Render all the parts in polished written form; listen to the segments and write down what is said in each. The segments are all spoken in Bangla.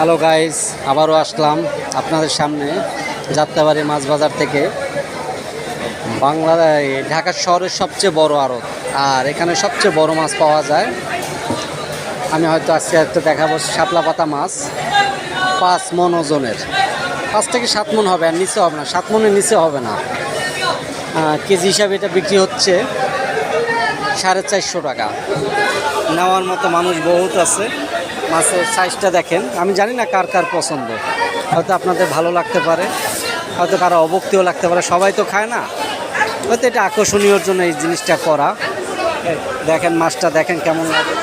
হ্যালো গাইস, আবারও আসলাম আপনাদের সামনে যাত্রাবাড়ি মাছ বাজার থেকে। ঢাকা শহরের সবচেয়ে বড় আড়ত, আর এখানে সবচেয়ে বড় মাছ পাওয়া যায়। আমি হয়তো আজকে একটা দেখাবো শাপলা পাতা মাছ, 5 মন ওজনের। 5 থেকে 7 মন হবে, আর নিচে হবে না, 7 মনের নিচে হবে না। কেজি হিসাবে এটা বিক্রি হচ্ছে 450 টাকা। নেওয়ার মতো মানুষ বহুত আছে। মাছের সাইজটা দেখেন, আমি জানি না কার কার পছন্দ, হয়তো আপনাদের ভালো লাগতে পারে, হয়তো কারো অভক্তিও লাগতে পারে, সবাই তো খায় না, হয়তো এটা আকর্ষণীয়র জন্য এই জিনিসটা করা। দেখেন মাছটা, দেখেন কেমন লাগে।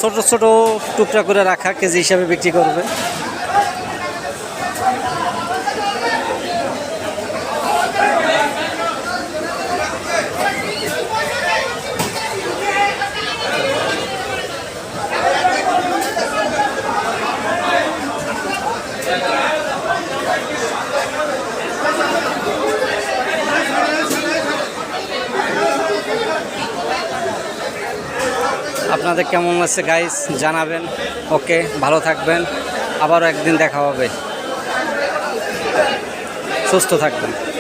ছোট ছোট টুকরা করে রাখা, কেজি হিসাবে বিক্রি করবে। আপনাদের কেমন লাগছে গাইস জানাবেন। ওকে, ভালো থাকবেন, আবারও একদিন দেখা হবে, সুস্থ থাকবেন।